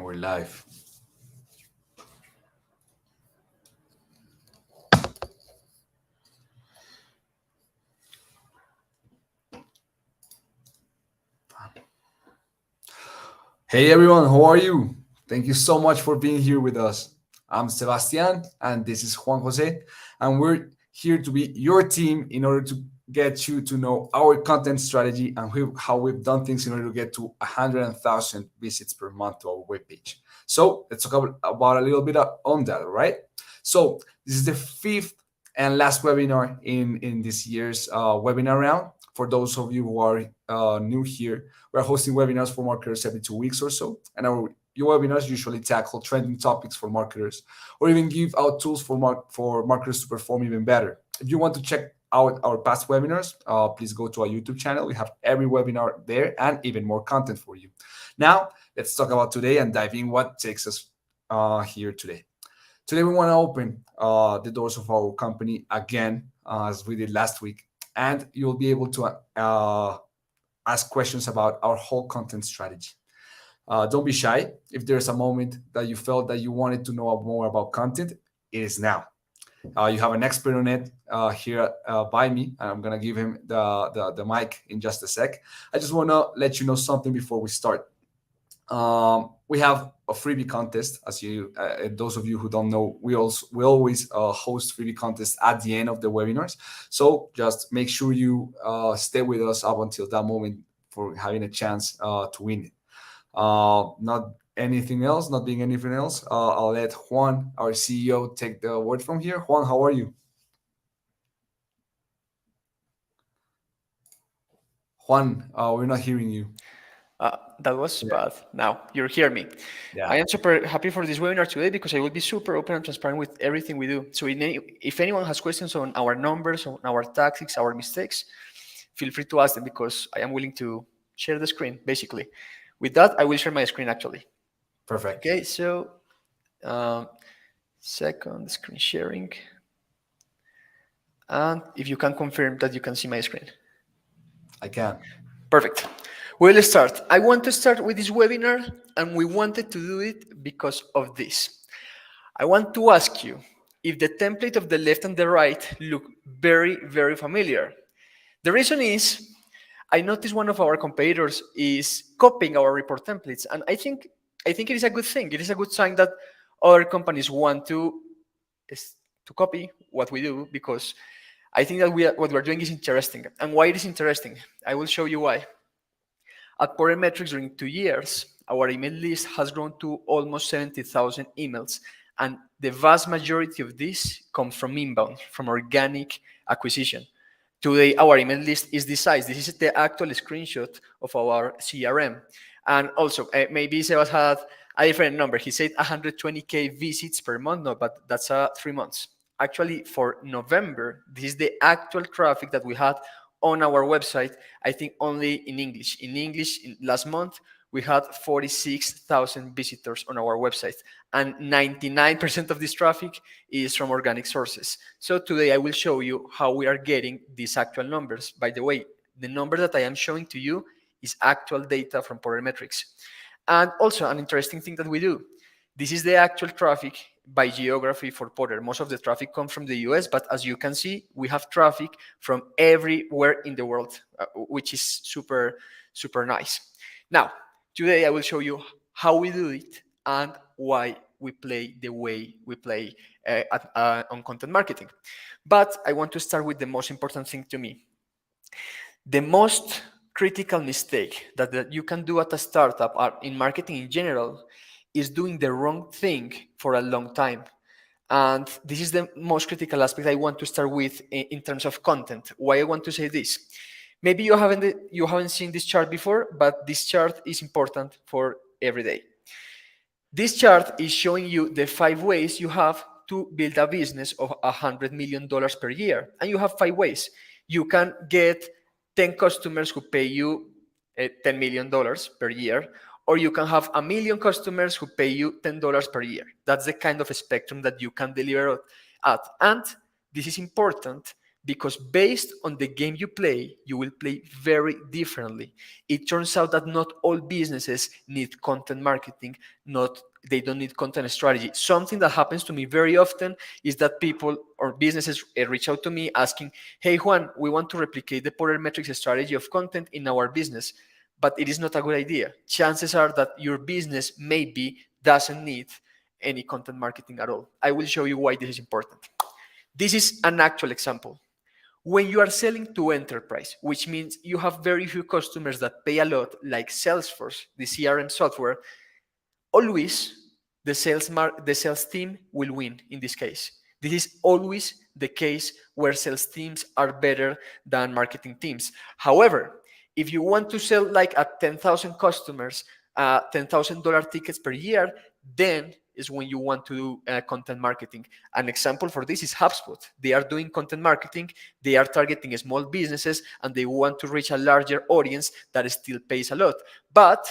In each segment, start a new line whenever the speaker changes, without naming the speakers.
we're live. Hey everyone, how are you? Thank you so much for being here with us. I'm Sebastian and this is Juan Jose, and we're here to be your team in order to get you to know our content strategy and how we've done things in order to get to 100,000 visits per month to our webpage. So let's talk about a little bit on that, all right? So this is the fifth and last webinar in this year's webinar round. For those of you who are new here, we're hosting webinars for marketers every 2 weeks or so, and our webinars usually tackle trending topics for marketers, or even give out tools for marketers to perform even better. If you want to check out our past webinars, please go to our YouTube channel. We have every webinar there and even more content for you. Now, let's talk about today and dive in what takes us here today. Today, we want to open the doors of our company again, as we did last week, and you'll be able to ask questions about our whole content strategy. Don't be shy. If there's a moment that you felt that you wanted to know more about content, it is now. You have an expert on it here by me, and I'm gonna give him the mic in just a sec. I just want to let you know something before we start. We have a freebie contest. As you, those of you who don't know, we always host freebie contests at the end of the webinars. So just make sure you stay with us up until that moment for having a chance to win it. Not anything else, not being anything else. I'll let Juan, our CEO, take the word from here. Juan, how are you? Juan, we're not hearing you.
That was bad. Now you hear me.
Yeah.
I am super happy for this webinar today because I will be super open and transparent with everything we do. So if anyone has questions on our numbers, on our tactics, our mistakes, feel free to ask them because I am willing to share the screen, basically. With that, I will share my screen actually.
Perfect.
Okay, so second screen sharing. And if you can confirm that you can see my screen.
I can.
Perfect. We'll start. I want to start with this webinar, and we wanted to do it because of this. I want to ask you if the template of the left and the right look very, very familiar. The reason is, I noticed one of our competitors is copying our report templates, and I think it is a good thing. It is a good sign that other companies want to copy what we do, because I think that what we're doing is interesting. And why it is interesting, I will show you why. At Metrics, during 2 years, our email list has grown to almost 70,000 emails, and the vast majority of this comes from inbound, from organic acquisition. Today, our email list is this size. This is the actual screenshot of our CRM. And also, maybe Sebas had a different number. He said 120K visits per month. No, but that's 3 months. Actually, for November, this is the actual traffic that we had on our website, I think only in English. In English, last month, we had 46,000 visitors on our website, and 99% of this traffic is from organic sources. So today I will show you how we are getting these actual numbers. By the way, the number that I am showing to you is actual data from Metrics. And also an interesting thing that we do, this is the actual traffic by geography for Porter. Most of the traffic comes from the US, but as you can see, we have traffic from everywhere in the world, which is super, super nice. Now, today I will show you how we do it and why we play the way we play on content marketing. But I want to start with the most important thing to me. The most critical mistake that you can do at a startup or in marketing in general is doing the wrong thing for a long time. And this is the most critical aspect I want to start with in terms of content. Why I want to say this? Maybe you haven't seen this chart before, but this chart is important for every day. This chart is showing you the 5 ways you have to build a business of $100 million per year. And you have 5 ways. You can get 10 customers who pay you $10 million per year, or you can have 1 million customers who pay you $10 per year. That's the kind of spectrum that you can deliver at. And this is important because based on the game you play, you will play very differently. It turns out that not all businesses need content marketing, not they don't need content strategy. Something that happens to me very often is that people or businesses reach out to me asking, "Hey Juan, we want to replicate the Porter Metrics strategy of content in our business, but it is not a good idea." Chances are that your business maybe doesn't need any content marketing at all. I will show you why this is important. This is an actual example. When you are selling to enterprise, which means you have very few customers that pay a lot, like Salesforce, the CRM software, always the sales team will win in this case. This is always the case where sales teams are better than marketing teams. However, if you want to sell like at 10,000 customers, $10,000 tickets per year, then is when you want to do content marketing. An example for this is HubSpot. They are doing content marketing, they are targeting small businesses, and they want to reach a larger audience that still pays a lot. But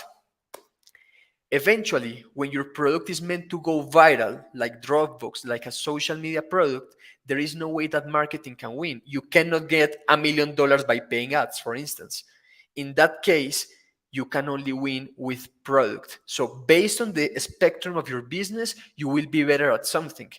eventually, when your product is meant to go viral, like Dropbox, like a social media product, there is no way that marketing can win. You cannot get $1 million by paying ads, for instance. In that case, you can only win with product. So based on the spectrum of your business, you will be better at something.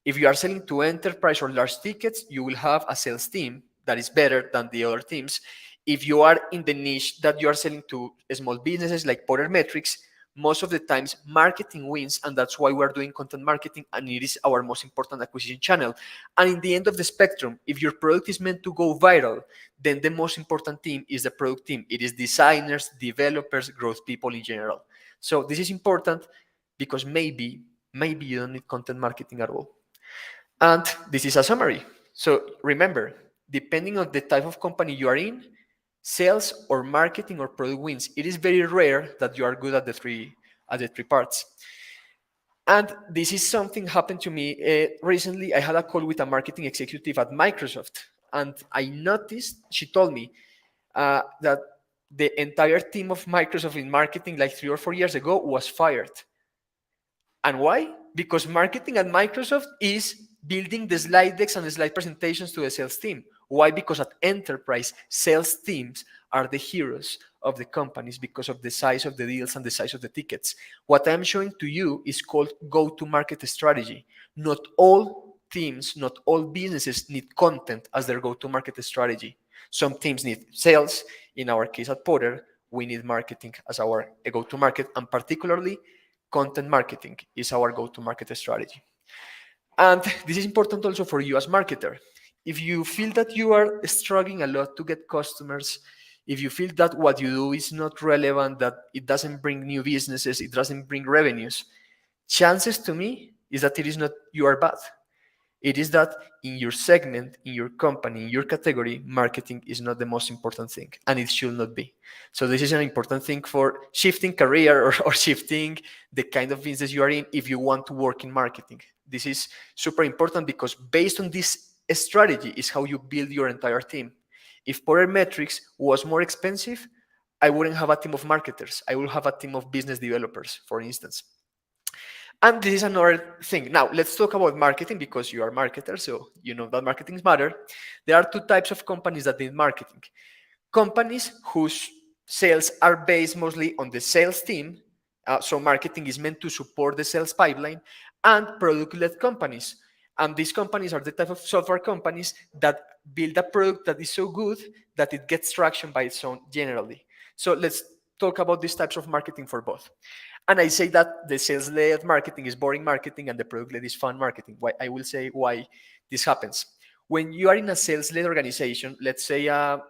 If you are selling to enterprise or large tickets, you will have a sales team that is better than the other teams. If you are in the niche that you are selling to small businesses like Porter Metrics, most of the times marketing wins, and that's why we're doing content marketing, and it is our most important acquisition channel. And in the end of the spectrum, if your product is meant to go viral, then the most important team is the product team. It is designers, developers, growth people in general. So this is important because maybe you don't need content marketing at all. And this is a summary. So remember, depending on the type of company you are in, sales or marketing or product wins. It is very rare that you are good at the three parts. And this is something happened to me recently. I had a call with a marketing executive at Microsoft, and I noticed she told me that the entire team of Microsoft in marketing, like 3 or 4 years ago, was fired. And why? Because marketing at Microsoft is building the slide decks and the slide presentations to the sales team. Why? Because at enterprise, sales teams are the heroes of the companies because of the size of the deals and the size of the tickets. What I'm showing to you is called go-to-market strategy. Not all teams, not all businesses need content as their go-to-market strategy. Some teams need sales. In our case at Porter, we need marketing as our go-to-market, and particularly content marketing is our go-to-market strategy. And this is important also for you as marketer. If you feel that you are struggling a lot to get customers, if you feel that what you do is not relevant, that it doesn't bring new businesses, it doesn't bring revenues, chances to me is that it is not you are bad. It is that in your segment, in your company, in your category, marketing is not the most important thing, and it should not be. So this is an important thing for shifting career or shifting the kind of business you are in if you want to work in marketing. This is super important because based on this strategy is how you build your entire team. If Porter Metrics was more expensive, I wouldn't have a team of marketers. I will have a team of business developers, for instance. And this is another thing. Now, let's talk about marketing because you are marketers, so you know that marketing matter. There are two types of companies that need marketing. Companies whose sales are based mostly on the sales team, so marketing is meant to support the sales pipeline, and product-led companies. And these companies are the type of software companies that build a product that is so good that it gets traction by its own generally. So let's talk about these types of marketing for both. And I say that the sales-led marketing is boring marketing and the product-led is fun marketing. Why? I will say why this happens. When you are in a sales-led organization, let's say a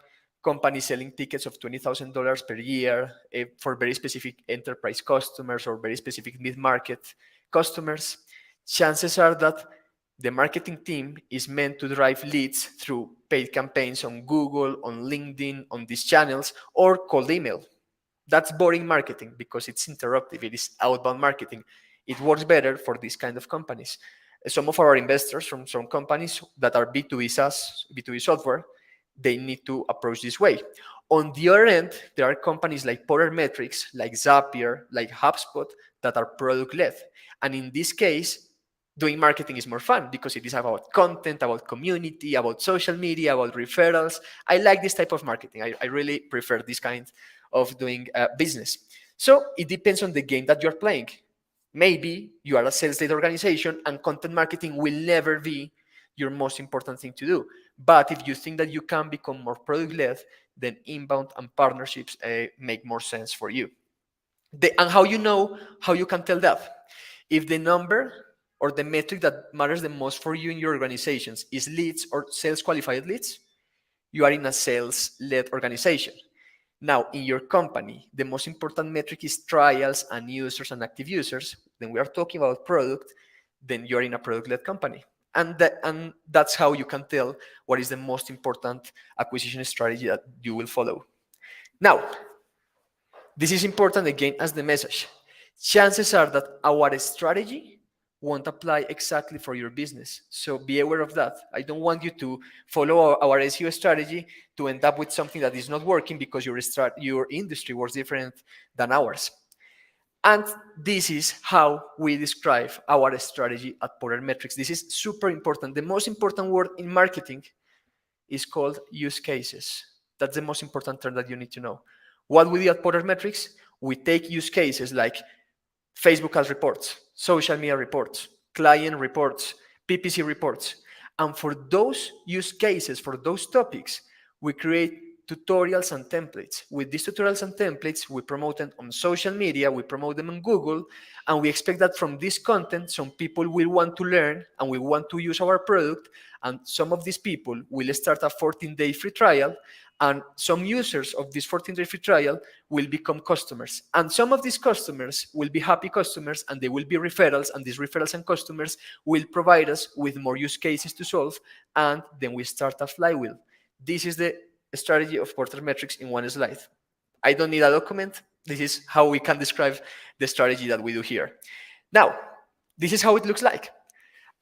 company selling tickets of $20,000 per year for very specific enterprise customers or very specific mid-market customers, chances are that the marketing team is meant to drive leads through paid campaigns on Google, on LinkedIn, on these channels, or cold email. That's boring marketing because it's interruptive. It is outbound marketing. It works better for these kind of companies. Some of our investors from some companies that are B2B SaaS, B2B software, they need to approach this way. On the other end, there are companies like Porter Metrics, like Zapier, like HubSpot that are product-led. And in this case, doing marketing is more fun because it is about content, about community, about social media, about referrals. I like this type of marketing. I really prefer this kind of doing business. So it depends on the game that you're playing. Maybe you are a sales-led organization and content marketing will never be your most important thing to do. But if you think that you can become more product-led, then inbound and partnerships make more sense for you. And how you can tell that? If the number or the metric that matters the most for you in your organizations is leads or sales qualified leads, you are in a sales-led organization. Now, in your company, the most important metric is trials and users and active users. Then we are talking about product, then you're in a product-led company. And that's how you can tell what is the most important acquisition strategy that you will follow. Now, this is important again as the message. Chances are that our strategy won't apply exactly for your business. So be aware of that. I don't want you to follow our SEO strategy to end up with something that is not working because your industry was different than ours. And this is how we describe our strategy at Porter Metrics. This is super important. The most important word in marketing is called use cases. That's the most important term that you need to know. What we do at Porter Metrics, we take use cases like Facebook ads reports, social media reports, client reports, PPC reports. And for those use cases, for those topics, we create tutorials and templates. With these tutorials and templates, we promote them on social media, we promote them on Google, and we expect that from this content, some people will want to learn and will want to use our product, and some of these people will start a 14-day free trial, and some users of this 14-day free trial will become customers. And some of these customers will be happy customers, and they will be referrals, and these referrals and customers will provide us with more use cases to solve, and then we start a flywheel. This is the strategy of Porter Metrics in one slide. I don't need a document. This is how we can describe the strategy that we do here. Now, this is how it looks like.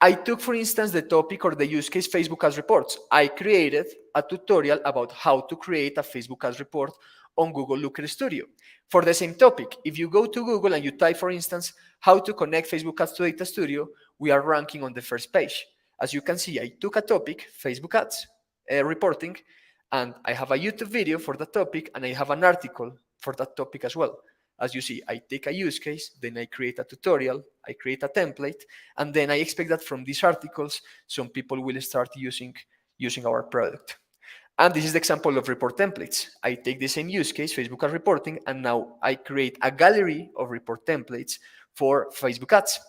I took, for instance, the topic or the use case Facebook ads reports. I created a tutorial about how to create a Facebook ads report on Google Looker Studio. For the same topic, if you go to Google and you type, for instance, how to connect Facebook ads to Data Studio, we are ranking on the first page. As you can see, I took a topic, Facebook ads reporting, and I have a YouTube video for the topic, and I have an article for that topic as well. As you see, I take a use case, then I create a tutorial, I create a template, and then I expect that from these articles, some people will start using our product. And this is the example of report templates. I take the same use case, Facebook ads reporting, and now I create a gallery of report templates for Facebook ads.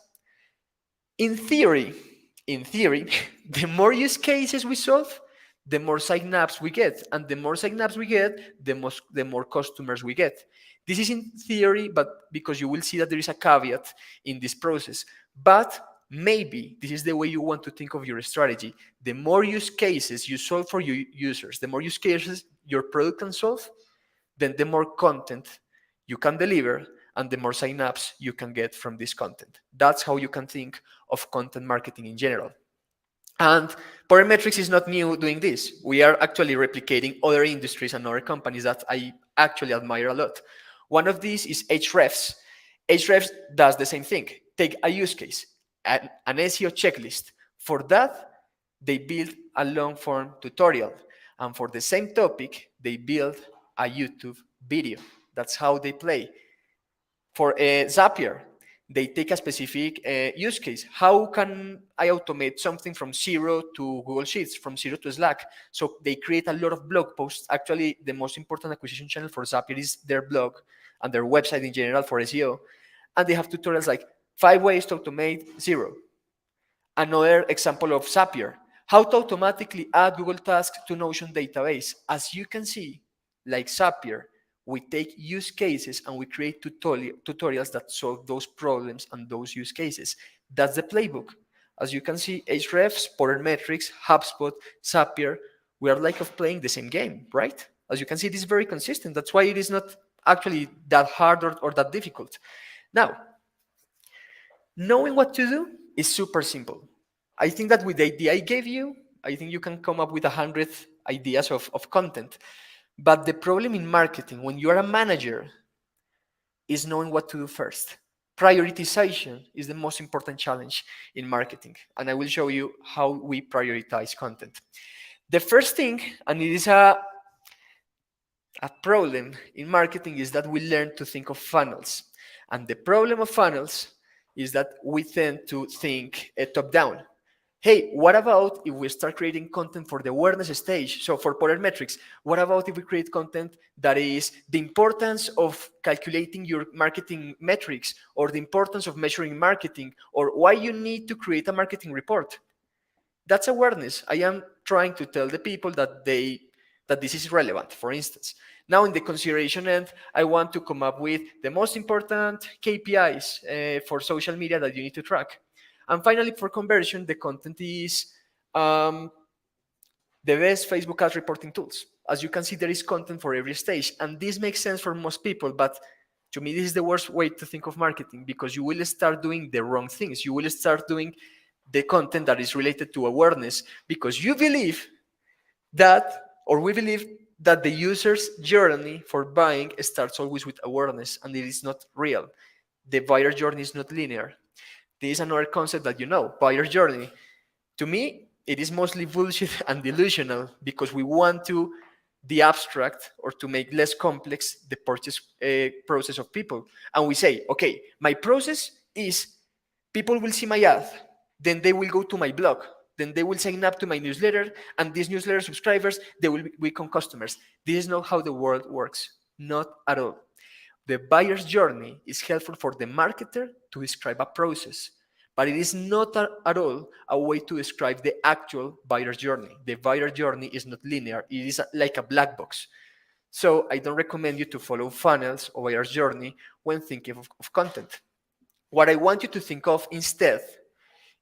In theory, the more use cases we solve, the more sign-ups we get. And the more sign-ups we get, the more customers we get. This is in theory, but because you will see that there is a caveat in this process. But maybe this is the way you want to think of your strategy. The more use cases you solve for your users, the more use cases your product can solve, then the more content you can deliver and the more sign-ups you can get from this content. That's how you can think of content marketing in general. And Parametrics is not new doing this. We are actually replicating other industries and other companies that I actually admire a lot. One of these is Hrefs. Hrefs does the same thing. Take a use case, an SEO checklist. For that, they build a long-form tutorial. And for the same topic, they build a YouTube video. That's how they play. For Zapier, they take a specific use case. How can I automate something from zero to Google Sheets, from zero to Slack? So they create a lot of blog posts. Actually, the most important acquisition channel for Zapier is their blog and their website in general for SEO. And they have tutorials like 5 ways to automate Zero. Another example of Zapier, how to automatically add Google Tasks to Notion database. As you can see, like Zapier, we take use cases and we create tutorials that solve those problems and those use cases. That's the playbook. As you can see, Hrefs, Parametrics, HubSpot, Zapier, we are like of playing the same game, right? As you can see, it is very consistent. That's why it is not actually that hard or that difficult. Now, knowing what to do is super simple. I think that with the idea I gave you, I think you can come up with 100 ideas of content. But the problem in marketing, when you are a manager, is knowing what to do first. Prioritization is the most important challenge in marketing, and I will show you how we prioritize content. The first thing, and it is a problem in marketing, is that we learn to think of funnels. And the problem of funnels is that we tend to think top down. Hey, what about if we start creating content for the awareness stage? So for Polar Metrics, what about if we create content that is the importance of calculating your marketing metrics, or the importance of measuring marketing, or why you need to create a marketing report? That's awareness. I am trying to tell the people that this is relevant. For instance, now in the consideration end, I want to come up with the most important KPIs for social media that you need to track. And finally, for conversion, the content is um, the best Facebook ads reporting tools. As you can see, there is content for every stage, and this makes sense for most people, but to me, this is the worst way to think of marketing, because you will start doing the wrong things. You will start doing the content that is related to awareness, because you believe that, or we believe that the user's journey for buying starts always with awareness, and it is not real. The buyer journey is not linear. This is another concept that you know, buyer journey. To me, it is mostly bullshit and delusional, because we want to de-abstract, or to make less complex, the purchase process of people. And we say, okay, my process is people will see my ad, then they will go to my blog, then they will sign up to my newsletter, and these newsletter subscribers, they will become customers. This is not how the world works, not at all. The buyer's journey is helpful for the marketer to describe a process, but it is not at all a way to describe the actual buyer's journey. The buyer journey is not linear. It is like a black box. So I don't recommend you to follow funnels or buyer's journey when thinking of content. What I want you to think of instead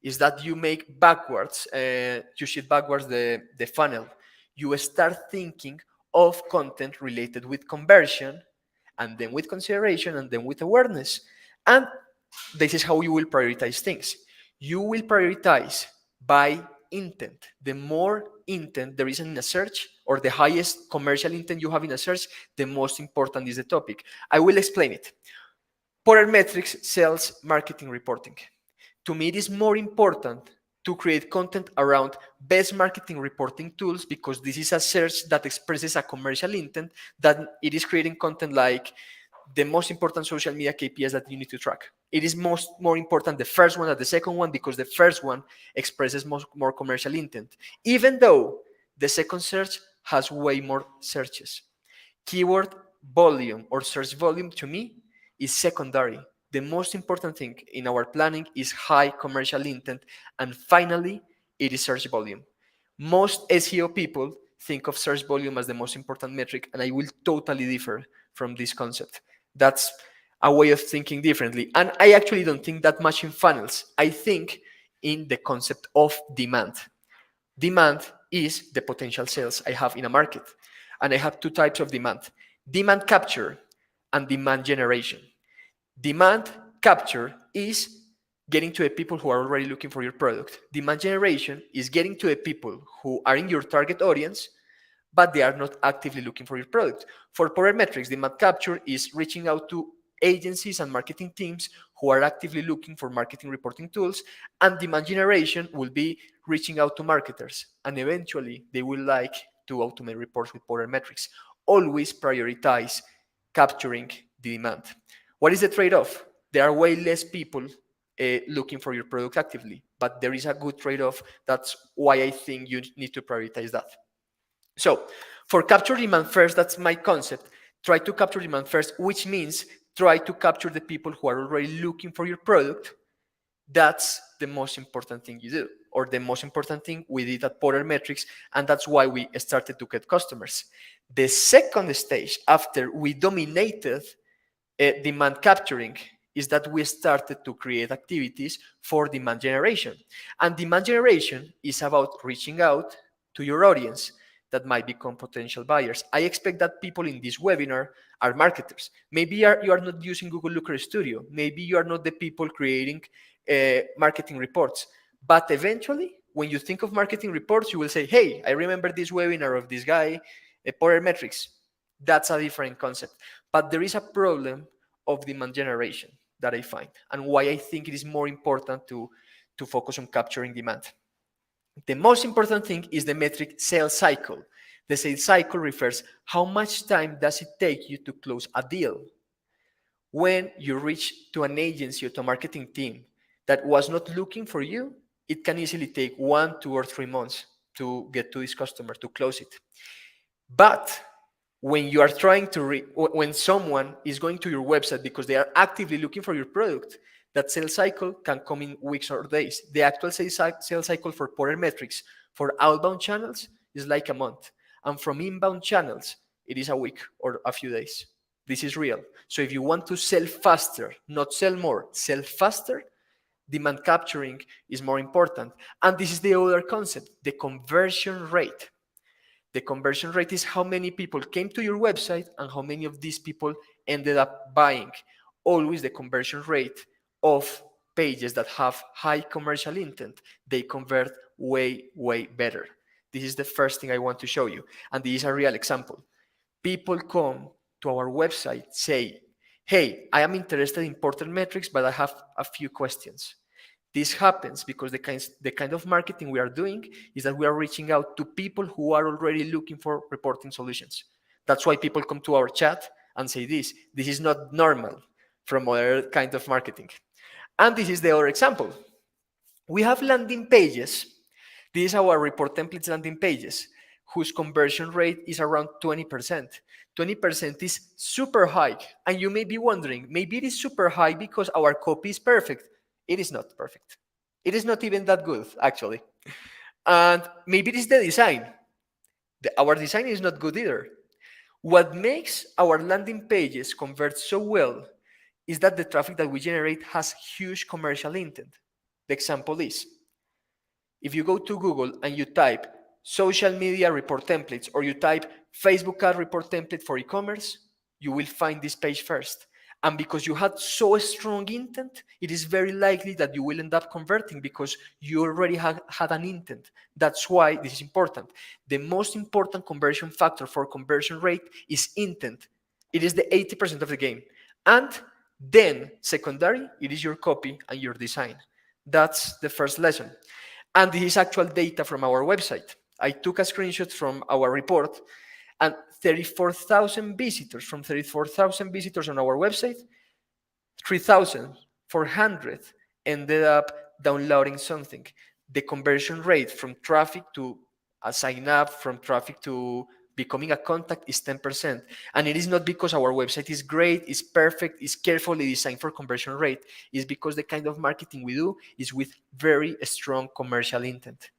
is that you make backwards, you shift backwards the funnel. You start thinking of content related with conversion, and then with consideration, and then with awareness. And this is how you will prioritize things. You will prioritize by intent. The more intent there is in a search, or the highest commercial intent you have in a search, the most important is the topic. I will explain it. Polar Metrics sells marketing reporting. To me, it is more important to create content around best marketing reporting tools, because this is a search that expresses a commercial intent, that it is creating content like the most important social media KPIs that you need to track. It is more important the first one than the second one, because the first one expresses more commercial intent, even though the second search has way more searches. Keyword volume or search volume, to me, is secondary. The most important thing in our planning is high commercial intent, and finally, it is search volume. Most SEO people think of search volume as the most important metric, and I will totally differ from this concept. That's a way of thinking differently. And I actually don't think that much in funnels. I think in the concept of demand. Demand is the potential sales I have in a market. And I have two types of demand: demand capture and demand generation. Demand capture is getting to the people who are already looking for your product. Demand generation is getting to the people who are in your target audience, but they are not actively looking for your product. For Power Metrics, demand capture is reaching out to agencies and marketing teams who are actively looking for marketing reporting tools, and demand generation will be reaching out to marketers, and eventually they will like to automate reports with Power Metrics. Always prioritize capturing the demand. What is the trade-off? There are way less people looking for your product actively, but there is a good trade-off. That's why I think you need to prioritize that. So for capture demand first, that's my concept. Try to capture demand first, which means try to capture the people who are already looking for your product. That's the most important thing you do, or the most important thing we did at Polar Metrics, and that's why we started to get customers. The second stage, after we dominated demand capturing, is that we started to create activities for demand generation. And demand generation is about reaching out to your audience that might become potential buyers. I expect that people in this webinar are marketers. Maybe you are not using Google Looker Studio. Maybe you are not the people creating marketing reports. But eventually, when you think of marketing reports, you will say, hey, I remember this webinar of this guy, Power Metrics. That's a different concept. But there is a problem of demand generation that I find and why I think it is more important to focus on capturing demand. The most important thing is the metric sales cycle. The sales cycle refers how much time does it take you to close a deal. When you reach to an agency or to a marketing team that was not looking for you, it can easily take 1, 2, or 3 months to get to this customer to close it. But when you are trying to when someone is going to your website because they are actively looking for your product, that sales cycle can come in weeks or days. The actual sales cycle for Porter metrics for outbound channels is like a month, and from inbound channels it is a week or a few days. This is real. So if you want to sell faster, not sell more, sell faster, demand capturing is more important. And this is the other concept, the conversion rate. The conversion rate is how many people came to your website and how many of these people ended up buying. Always the conversion rate of pages that have high commercial intent, they convert way, way better. This is the first thing I want to show you. And this is a real example. People come to our website, say, hey, I am interested in Porter metrics, but I have a few questions. This happens because the kind of marketing we are doing is that we are reaching out to people who are already looking for reporting solutions. That's why people come to our chat and say this. This is not normal from other kind of marketing. And this is the other example. We have landing pages. These are our report templates landing pages whose conversion rate is around 20%. 20% is super high. And you may be wondering, maybe it is super high because our copy is perfect. It is not perfect. It is not even that good, actually. And maybe it is the design. Our design is not good either. What makes our landing pages convert so well is that the traffic that we generate has huge commercial intent. The example is, if you go to Google and you type social media report templates or you type Facebook ad report template for e-commerce, you will find this page first. And because you had so strong intent, it is very likely that you will end up converting because you already had an intent. That's why this is important. The most important conversion factor for conversion rate is intent. It is the 80% of the game. And then secondary, it is your copy and your design. That's the first lesson. And this is actual data from our website. I took a screenshot from our report and 34,000 visitors. From 34,000 visitors on our website, 3,400 ended up downloading something. The conversion rate from traffic to a sign up, from traffic to becoming a contact is 10%. And it is not because our website is great, is perfect, is carefully designed for conversion rate. It's because the kind of marketing we do is with very strong commercial intent.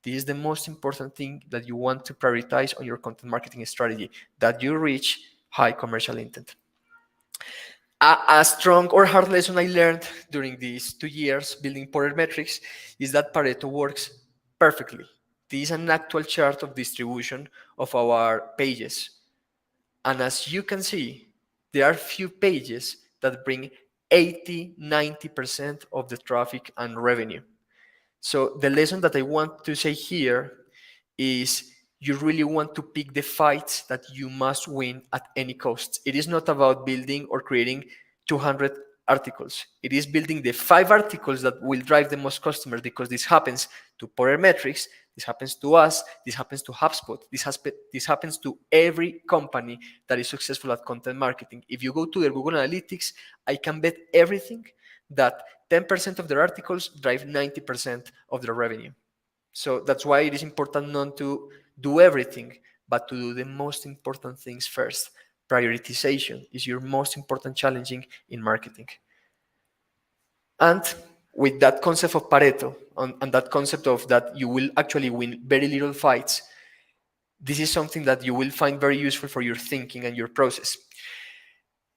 This is the most important thing that you want to prioritize on your content marketing strategy, that you reach high commercial intent. A strong or hard lesson I learned during these 2 years building Porter metrics is that Pareto works perfectly. This is an actual chart of distribution of our pages. And as you can see, there are few pages that bring 80-90% of the traffic and revenue. So the lesson that I want to say here is you really want to pick the fights that you must win at any cost. It is not about building or creating 200 articles. It is building the 5 articles that will drive the most customers, because this happens to Porter metrics, this happens to us, this happens to HubSpot, this happens to every company that is successful at content marketing. If you go to their Google Analytics, I can bet everything that 10% of their articles drive 90% of their revenue. So that's why it is important not to do everything, but to do the most important things first. Prioritization is your most important challenging in marketing. And with that concept of Pareto and that concept of that you will actually win very little fights, this is something that you will find very useful for your thinking and your process.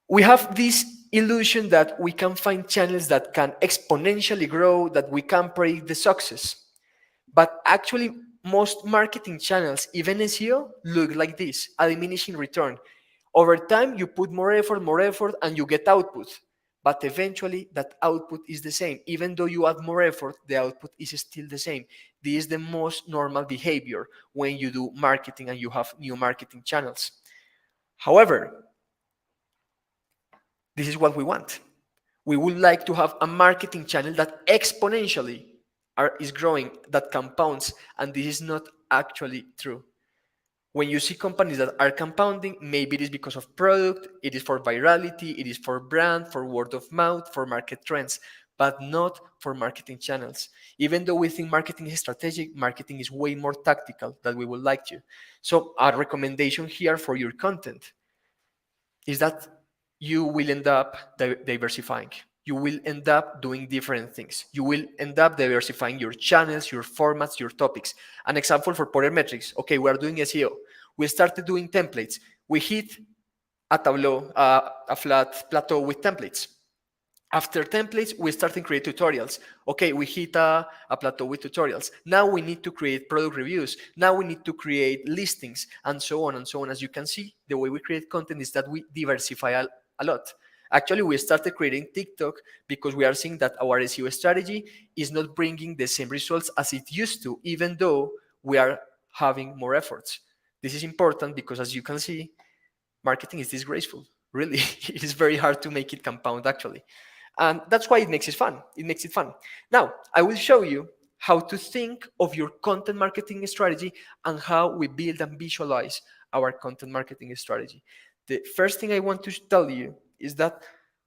We have this illusion that we can find channels that can exponentially grow, that we can predict the success. But actually, most marketing channels, even SEO, look like this, a diminishing return. Over time, you put more effort, and you get output. But eventually, that output is the same. Even though you add more effort, the output is still the same. This is the most normal behavior when you do marketing and you have new marketing channels. However, this is what we want. We would like to have a marketing channel that exponentially is growing, that compounds, and this is not actually true. When you see companies that are compounding, maybe it is because of product, it is for virality, it is for brand, for word of mouth, for market trends, but not for marketing channels. Even though we think marketing is strategic, marketing is way more tactical than we would like to. So our recommendation here for your content is that you will end up diversifying. You will end up doing different things. You will end up diversifying your channels, your formats, your topics. An example for Poder Metrics. Okay, we are doing SEO. We started doing templates. We hit a tableau, a flat plateau with templates. After templates, we start to create tutorials. Okay, we hit a plateau with tutorials. Now we need to create product reviews. Now we need to create listings and so on and so on. As you can see, the way we create content is that we diversify a lot. Actually, we started creating TikTok because we are seeing that our SEO strategy is not bringing the same results as it used to, even though we are having more efforts. This is important because, as you can see, marketing is disgraceful. Really, it is very hard to make it compound, actually. And that's why it makes it fun. It makes it fun. Now, I will show you how to think of your content marketing strategy and how we build and visualize our content marketing strategy. The first thing I want to tell you is that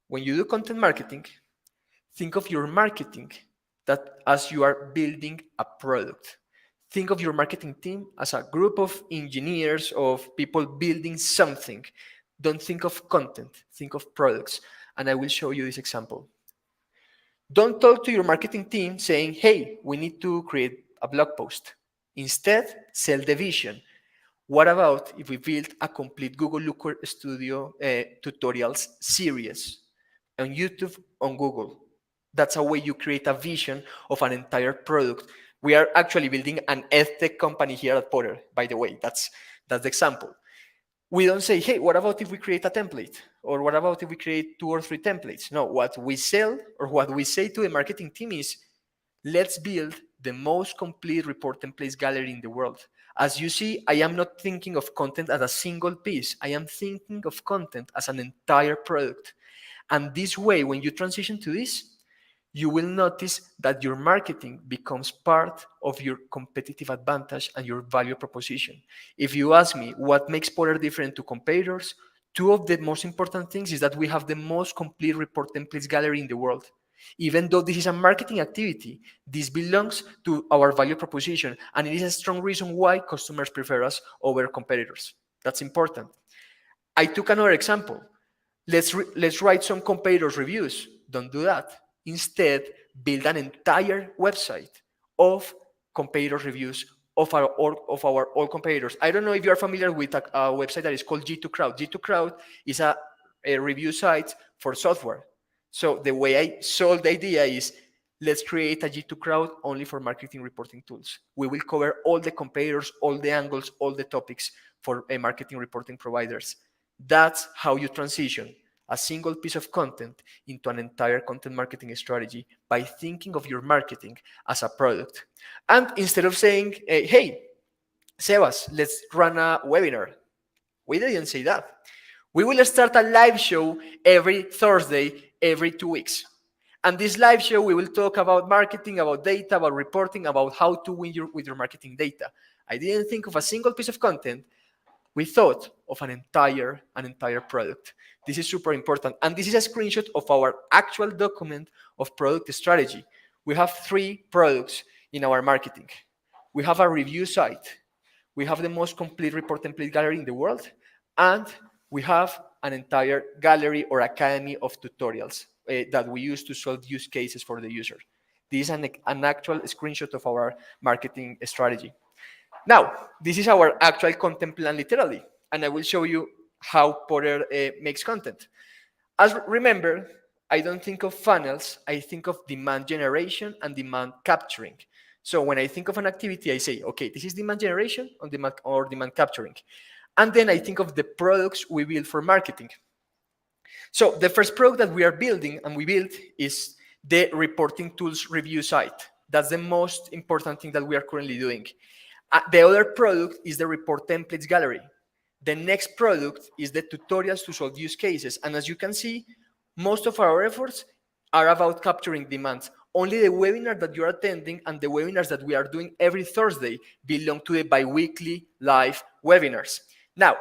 when you do content marketing, think of your marketing that as you are building a product. Think of your marketing team as a group of engineers, of people building something. Don't think of content, think of products. And I will show you this example. Don't talk to your marketing team saying, hey, we need to create a blog post. Instead, sell the vision. What about if we build a complete Google Looker Studio tutorials series on YouTube, on Google? That's a way you create a vision of an entire product. We are actually building an edtech company here at Potter, by the way. That's the example. We don't say, hey, what about if we create a template? Or what about if we create 2 or 3 templates? No, what we sell or what we say to the marketing team is, let's build the most complete report templates gallery in the world. As you see, I am not thinking of content as a single piece. I am thinking of content as an entire product. And this way, when you transition to this, you will notice that your marketing becomes part of your competitive advantage and your value proposition. If you ask me what makes Potter different to competitors, 2 of the most important things is that we have the most complete report templates gallery in the world. Even though this is a marketing activity, this belongs to our value proposition, and it is a strong reason why customers prefer us over competitors. That's important. I took another example. Let's write some competitors' reviews. Don't do that. Instead, build an entire website of competitor reviews of our all competitors. I don't know if you are familiar with a website that is called G2 Crowd. G2 Crowd is a review site for software. So the way I sold the idea is, let's create a G2 Crowd only for marketing reporting tools. We will cover all the competitors, all the angles, all the topics for marketing reporting providers. That's how you transition a single piece of content into an entire content marketing strategy, by thinking of your marketing as a product. And instead of saying, hey, Sebas, let's run a webinar. We didn't say that. We will start a live show every Thursday, every 2 weeks. And this live show, we will talk about marketing, about data, about reporting, about how to win with your marketing data. I didn't think of a single piece of content. We thought of an entire product. This is super important. And this is a screenshot of our actual document of product strategy. We have 3 products in our marketing. We have a review site. We have the most complete report template gallery in the world. And we have an entire gallery or academy of tutorials that we use to solve use cases for the user. This is an actual screenshot of our marketing strategy. Now, this is our actual content plan, literally, and I will show you how Potter makes content. As remember, I don't think of funnels, I think of demand generation and demand capturing. So when I think of an activity, I say, okay, this is demand generation or demand capturing. And then I think of the products we build for marketing. So the first product that we are building and we built is the reporting tools review site. That's the most important thing that we are currently doing. The other product is the report templates gallery. The next product is the tutorials to solve use cases. And as you can see, most of our efforts are about capturing demand. Only the webinar that you're attending and the webinars that we are doing every Thursday belong to the bi-weekly live webinars. Now,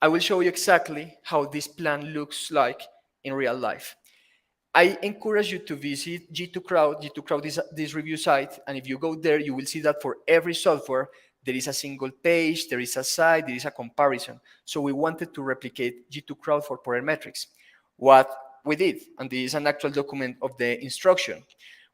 I will show you exactly how this plan looks like in real life. I encourage you to visit G2 Crowd. G2 Crowd is this review site, and if you go there, you will see that for every software, there is a single page, there is a site, there is a comparison. So we wanted to replicate G2 Crowd for Power Metrics. What we did, and this is an actual document of the instruction,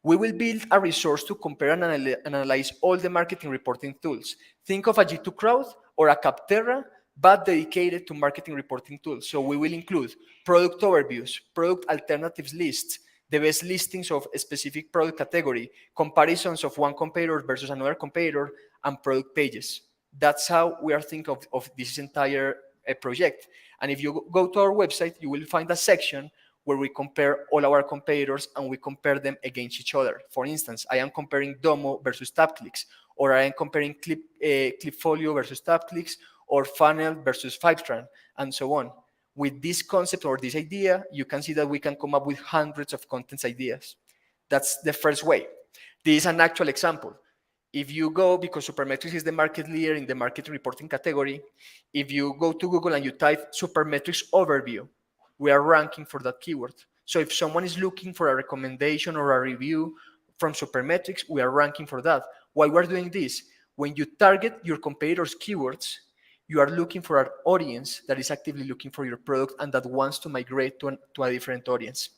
we will build a resource to compare and analyze all the marketing reporting tools. Think of a G2 Crowd or a Capterra, but dedicated to marketing reporting tools. So we will include product overviews, product alternatives lists, the best listings of a specific product category, comparisons of one competitor versus another competitor, and product pages. That's how we are thinking of this entire project. And if you go to our website, you will find a section where we compare all our competitors and we compare them against each other. For instance, I am comparing Domo versus TapClicks, or I am comparing Clipfolio versus TapClicks, or Funnel versus Fivetran, and so on. With this concept or this idea, you can see that we can come up with hundreds of content ideas. That's the first way. This is an actual example. If you go, because Supermetrics is the market leader in the market reporting category, if you go to Google and you type Supermetrics overview, we are ranking for that keyword. So if someone is looking for a recommendation or a review from Supermetrics, we are ranking for that. Why we're doing this? When you target your competitors' keywords, you are looking for an audience that is actively looking for your product and that wants to migrate to a different audience.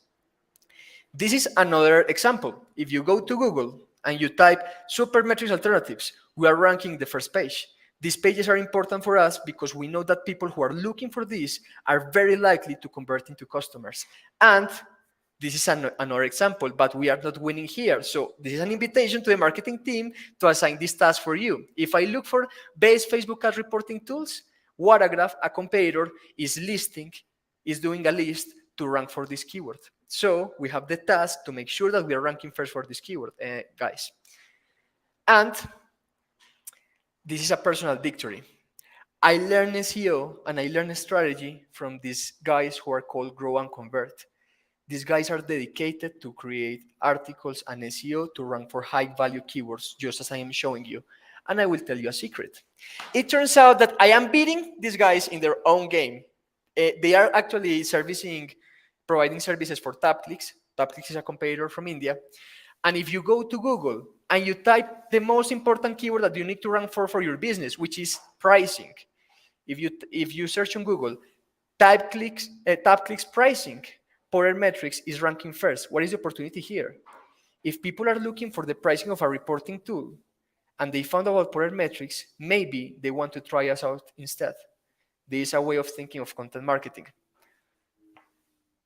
This is another example. If you go to Google and you type Supermetrics alternatives, we are ranking the first page. These pages are important for us because we know that people who are looking for this are very likely to convert into customers. And this is another example, but we are not winning here. So this is an invitation to the marketing team to assign this task for you. If I look for best Facebook ad reporting tools, Watagraph, a competitor, is doing a list to rank for this keyword. So we have the task to make sure that we are ranking first for this keyword, guys. And this is a personal victory. I learned SEO and I learned strategy from these guys who are called Grow and Convert. These guys are dedicated to create articles and SEO to rank for high value keywords, just as I am showing you. And I will tell you a secret. It turns out that I am beating these guys in their own game. They are actually providing services for TapClicks. TapClicks is a competitor from India. And if you go to Google and you type the most important keyword that you need to rank for your business, which is pricing, if you search on Google, TapClicks pricing, Power Metrics is ranking first. What is the opportunity here? If people are looking for the pricing of a reporting tool and they found about Power Metrics, maybe they want to try us out instead. This is a way of thinking of content marketing.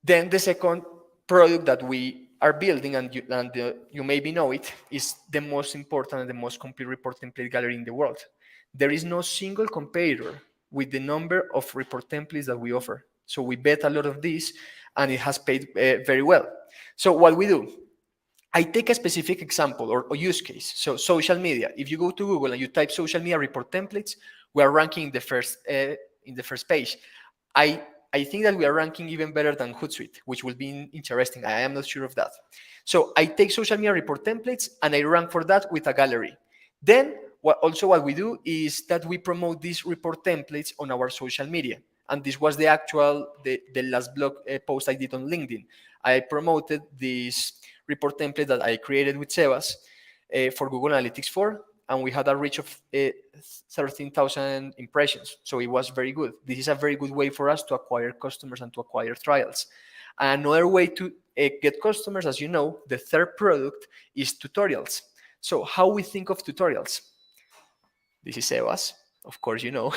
Then the second product that we are building, and you maybe know it, is the most important and the most complete report template gallery in the world. There is no single competitor with the number of report templates that we offer. So we bet a lot of this, and it has paid very well. So what we do, I take a specific example or use case. So social media. If you go to Google and you type social media report templates, we are ranking in the first page. I think that we are ranking even better than Hootsuite, which will be interesting. I am not sure of that. So I take social media report templates and I rank for that with a gallery. Then what we do is that we promote these report templates on our social media. And this was the last blog post I did on LinkedIn. I promoted this report template that I created with Sebas for Google Analytics 4, and we had a reach of 13,000 impressions. So it was very good. This is a very good way for us to acquire customers and to acquire trials. Another way to get customers, as you know, the third product is tutorials. So how we think of tutorials? This is Sebas, of course, you know.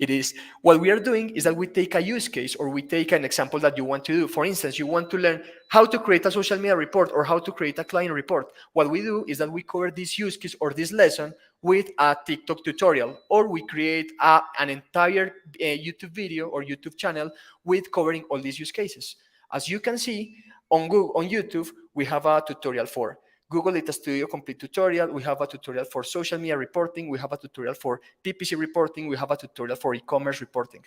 It is what we are doing is that we take a use case or we take an example that you want to do. For instance, you want to learn how to create a social media report or how to create a client report. What we do is that we cover this use case or this lesson with a TikTok tutorial, or we create an entire YouTube video or YouTube channel with covering all these use cases. As you can see on YouTube, we have a tutorial for Google Data Studio Complete tutorial. We have a tutorial for social media reporting. We have a tutorial for PPC reporting. We have a tutorial for e-commerce reporting.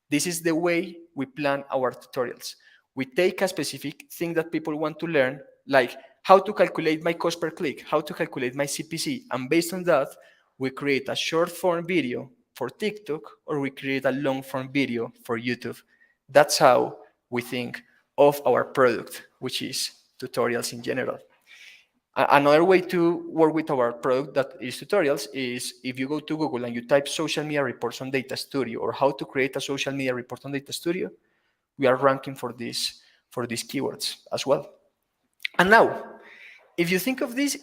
This is the way we plan our tutorials. We take a specific thing that people want to learn, like how to calculate my cost per click, how to calculate my CPC, and based on that, we create a short form video for TikTok or we create a long form video for YouTube. That's how we think of our product, which is tutorials in general. Another way to work with our product that is tutorials is if you go to Google and you type social media reports on Data Studio or how to create a social media report on Data Studio, we are ranking for these keywords as well. And now, if you think of this,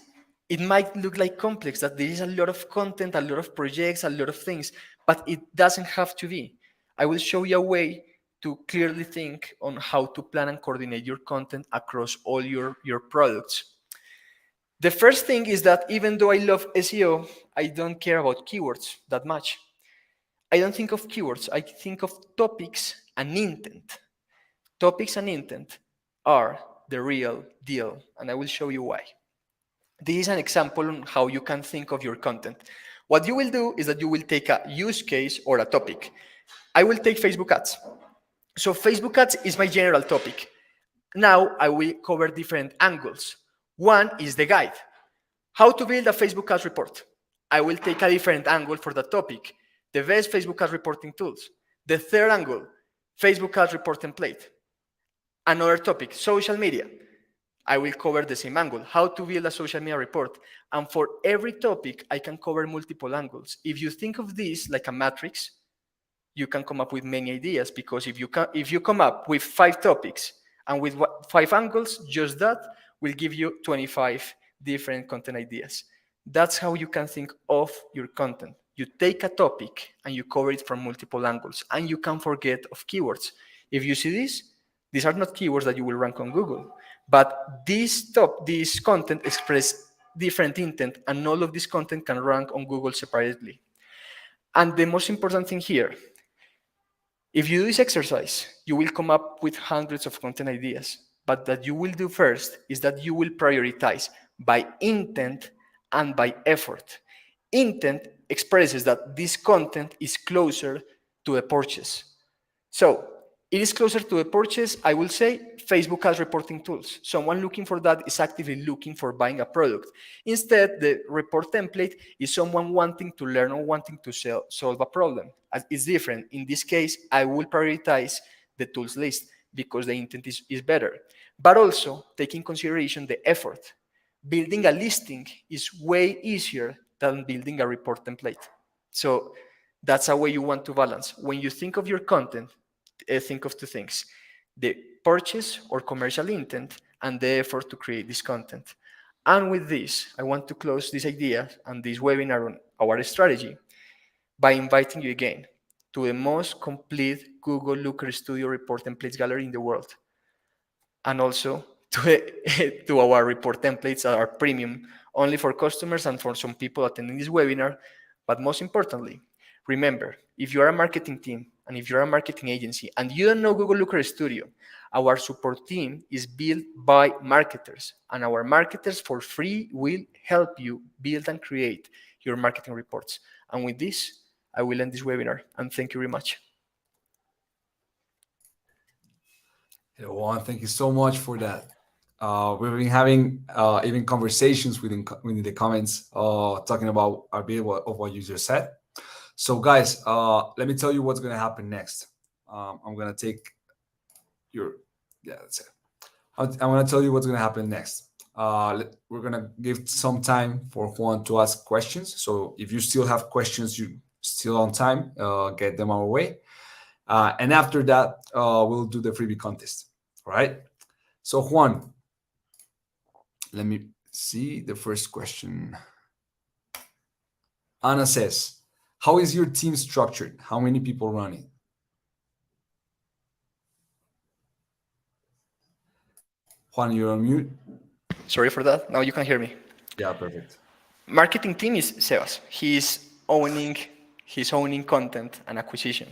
it might look like complex, that there is a lot of content, a lot of projects, a lot of things, but it doesn't have to be. I will show you a way to clearly think on how to plan and coordinate your content across all your products. The first thing is that even though I love SEO, I don't care about keywords that much. I don't think of keywords, I think of topics and intent. Topics and intent are the real deal, and I will show you why. This is an example on how you can think of your content. What you will do is that you will take a use case or a topic. I will take Facebook ads. So Facebook ads is my general topic. Now I will cover different angles. One is the guide. How to build a Facebook ads report. I will take a different angle for that topic. The best Facebook ads reporting tools. The third angle, Facebook ads report template. Another topic, social media. I will cover the same angle, how to build a social media report. And for every topic, I can cover multiple angles. If you think of this like a matrix, you can come up with many ideas, because if you come up with 5 topics and with 5 angles, just that will give you 25 different content ideas. That's how you can think of your content. You take a topic and you cover it from multiple angles, and you can't forget of keywords. If you see this, these are not keywords that you will rank on Google, but this content express different intent, and all of this content can rank on Google separately. And the most important thing here, if you do this exercise, you will come up with hundreds of content ideas, but that you will do first is that you will prioritize by intent and by effort. Intent expresses that this content is closer to a purchase. So it is closer to a purchase, I will say Facebook has reporting tools. Someone looking for that is actively looking for buying a product. Instead, the report template is someone wanting to learn or wanting to solve a problem. It's different. In this case, I will prioritize the tools list because the intent is better. But also take in consideration the effort. Building a listing is way easier than building a report template. So that's a way you want to balance. When you think of your content, think of 2 things: the purchase or commercial intent and the effort to create this content. And with this, I want to close this idea and this webinar on our strategy by inviting you again to the most complete Google Looker Studio report templates gallery in the world, and also to our report templates that are premium only for customers and for some people attending this webinar. But most importantly, remember, if you are a marketing team and if you're a marketing agency and you don't know Google Looker Studio, our support team is built by marketers, and our marketers for free will help you build and create your marketing reports. And with this, I will end this webinar, and thank you very much.
Hey, Juan, thank you so much for that. We've been having even conversations within the comments talking about a bit of what you just said. So guys, let me tell you what's going to happen next. I'm going to take that's it. I'm going to tell you what's going to happen next. We're going to give some time for Juan to ask questions. So if you still have questions, you still on time, get them our way. And after that, we'll do the freebie contest. All right. So Juan, let me see the first question. Anna says, how is your team structured? How many people running? Juan, you're on mute.
Sorry for that. Now you can hear me.
Yeah, perfect.
Marketing team is Sebas. He's owning content and acquisition.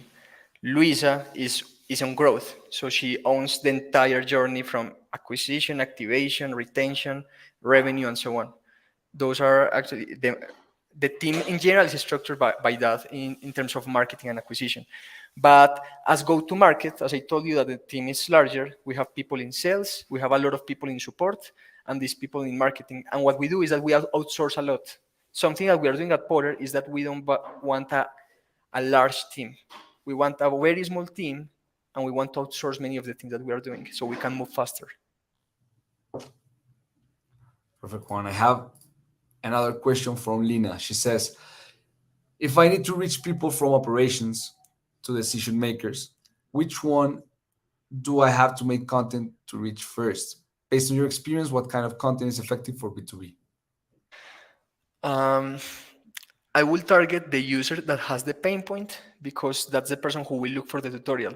Luisa is on growth, so she owns the entire journey from acquisition, activation, retention, revenue, and so on. Those are actually the team in general is structured by that in terms of marketing and acquisition. But as go-to-market, as I told you that the team is larger, we have people in sales, we have a lot of people in support, and these people in marketing. And what we do is that we outsource a lot. Something that we are doing at Porter is that we don't want a large team. We want a very small team, and we want to outsource many of the things that we are doing so we can move faster.
Perfect one. I have another question from Lina. She says, if I need to reach people from operations to decision makers, which one do I have to make content to reach first? Based on your experience, what kind of content is effective for B2B?
Um, I will target the user that has the pain point because that's the person who will look for the tutorial.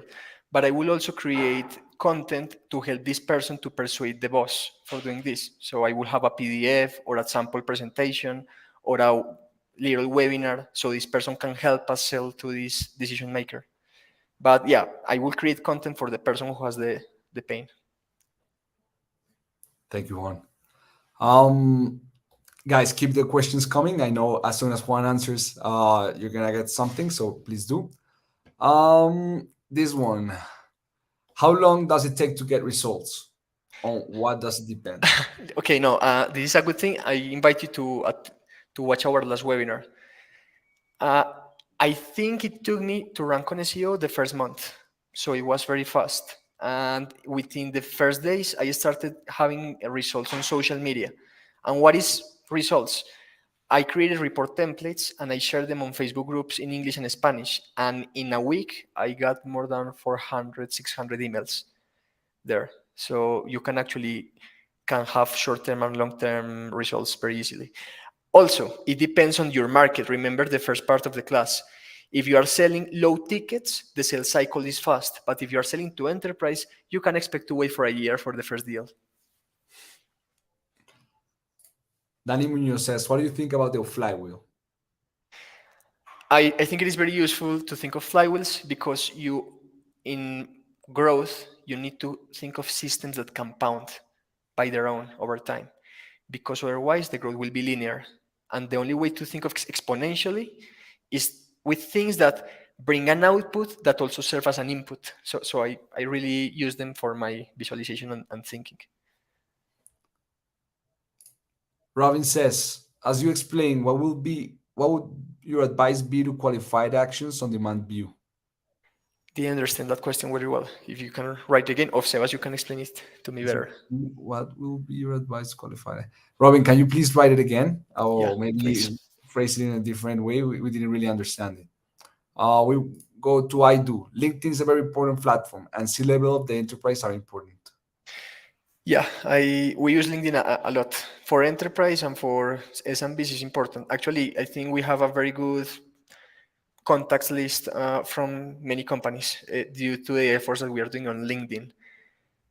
But I will also create content to help this person to persuade the boss for doing this. So I will have a PDF or a sample presentation or a little webinar so this person can help us sell to this decision maker. But yeah, I will create content for the person who has the pain.
Thank you, Juan. Um, Guys, keep the questions coming. I know as soon as Juan answers, you're gonna get something, so please do. This one. How long does it take to get results? On what does it depend?
Okay, no, this is a good thing. I invite you to watch our last webinar. Uh, I think it took me to rank on SEO the first month, so it was very fast. And within the first days, I started having results on social media. And what is results? I created report templates and I shared them on Facebook groups in English and Spanish. And in a week, I got more than 400, 600 emails there. So you can actually can have short-term and long-term results very easily. Also, it depends on your market. Remember the first part of the class. If you are selling low tickets, the sales cycle is fast. But if you are selling to enterprise, you can expect to wait for a year for the first deal.
Danny Munoz says, what do you think about the flywheel?
I think it is very useful to think of flywheels because in growth, you need to think of systems that compound by their own over time, because otherwise the growth will be linear. And the only way to think of exponentially is with things that bring an output that also serve as an input. So I really use them for my visualization and thinking.
Robin says, as you explain, what would your advice be to qualified actions on demand view?
Didn't understand that question very well. If you can write again, or Sebas, you can explain it to me better.
What will be your advice to qualify? Robin, can you please write it again?
Yeah,
Or maybe
please.
phrase it in a different way. We didn't really understand it. We go to I do. LinkedIn is a very important platform, and C-level of the enterprise are important.
Yeah, we use LinkedIn a lot for enterprise and for SMBs is important. Actually, I think we have a very good contacts list from many companies due to the efforts that we are doing on LinkedIn.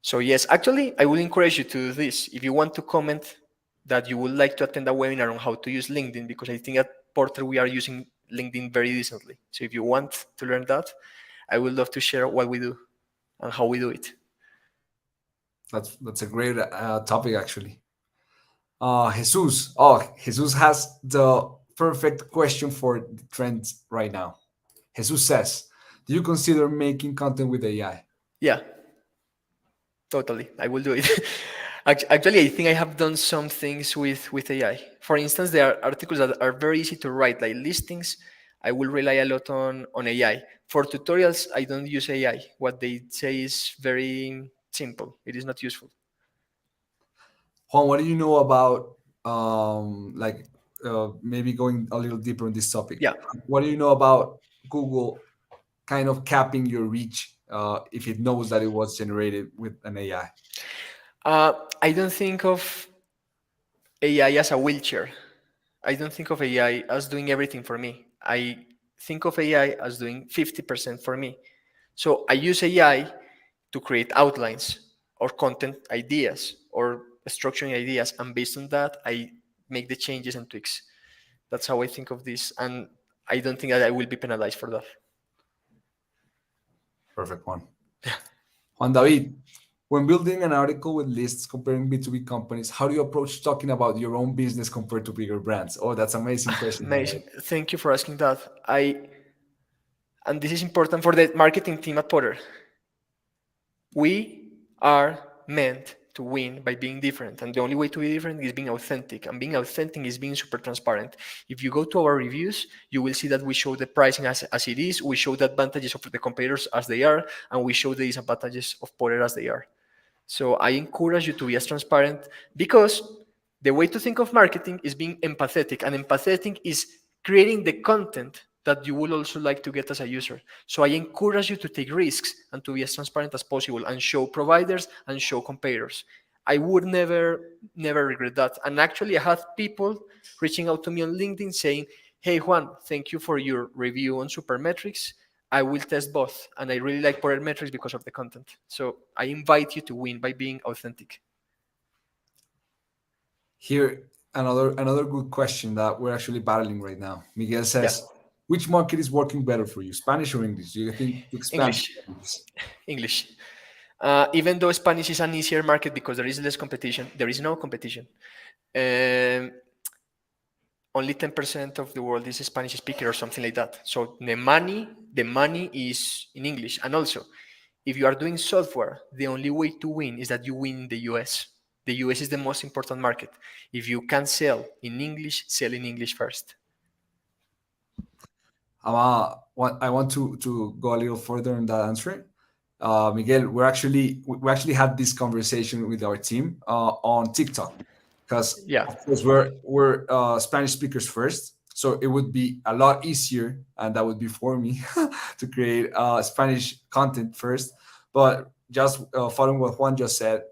So yes, actually, I would encourage you to do this. If you want to comment that you would like to attend a webinar on how to use LinkedIn, because I think at Porter we are using LinkedIn very decently. So if you want to learn that, I would love to share what we do and how we do it.
That's a great topic, actually. Jesus. Oh, Jesus has the perfect question for the trends right now. Jesus says, do you consider making content with AI?
Yeah, totally. I will do it. Actually, I think I have done some things with AI. For instance, there are articles that are very easy to write, like listings. I will rely a lot on AI. For tutorials, I don't use AI. What they say is very simple. It is not useful.
Juan, what do you know about maybe going a little deeper on this topic?
Yeah.
What do you know about Google kind of capping your reach if it knows that it was generated with an AI?
I don't think of AI as a wheelchair. I don't think of AI as doing everything for me. I think of AI as doing 50% for me. So I use AI to create outlines or content ideas or structuring ideas. And based on that, I make the changes and tweaks. That's how I think of this. And I don't think that I will be penalized for that.
Perfect one. Juan David, When building an article with lists comparing B2B companies, how do you approach talking about your own business compared to bigger brands? Oh, that's an amazing question.
Amazing. Thank you for asking that. And this is important for the marketing team at Potter. We are meant to win by being different. And the only way to be different is being authentic. And being authentic is being super transparent. If you go to our reviews, you will see that we show the pricing as it is, we show the advantages of the competitors as they are, and we show the disadvantages of Potter as they are. So I encourage you to be as transparent because the way to think of marketing is being empathetic, and empathetic is creating the content that you will also like to get as a user. So I encourage you to take risks and to be as transparent as possible and show providers and show competitors. I would never regret that. And actually, I had people reaching out to me on LinkedIn saying, "Hey Juan, thank you for your review on Supermetrics. I will test both, and I really like Power Metrics because of the content." So I invite you to win by being authentic.
Here, another good question that we're actually battling right now. Miguel
Yeah,
says, which market is working better for you, Spanish or English? Do you think to expand to
English,
English?
English. Even though Spanish is an easier market because there is less competition, there is no competition. Um, Only 10% of the world is Spanish speaker or something like that. So the money is in English. And also, if you are doing software, the only way to win is that you win in the US. The US is the most important market. If you can sell in English, sell in English first.
I want to go a little further in that answer. Miguel, we actually had this conversation with our team on TikTok because
Yeah,
of course we're Spanish speakers first, so it would be a lot easier, and that would be for me to create Spanish content first. But just following what Juan just said,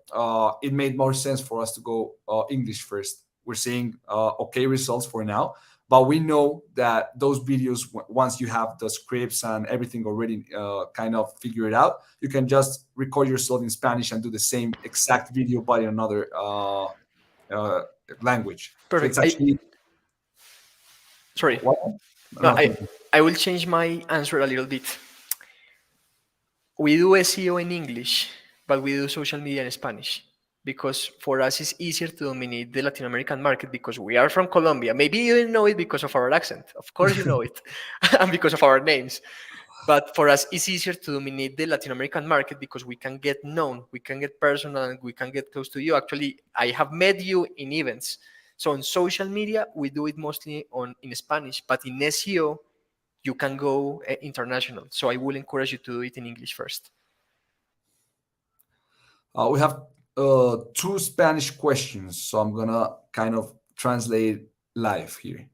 it made more sense for us to go English first. We're seeing okay results for now, but we know that those videos, once you have the scripts and everything already kind of figured out, you can just record yourself in Spanish and do the same exact video but in another uh, language. So it's
perfect.
actually
Sorry.
what?
No,
No,
I will change my answer a little bit. We do SEO in English, but we do social media in Spanish because for us it's easier to dominate the Latin American market because we are from Colombia. Maybe you didn't know it because of our accent. Of course you know it, and because of our names. But for us, it's easier to dominate the Latin American market because we can get known, we can get personal, and we can get close to you. Actually, I have met you in events. So on social media, we do it mostly in Spanish, but in SEO, you can go international. So I will encourage you to do it in English first.
we have two Spanish questions, so I'm gonna kind of translate live here.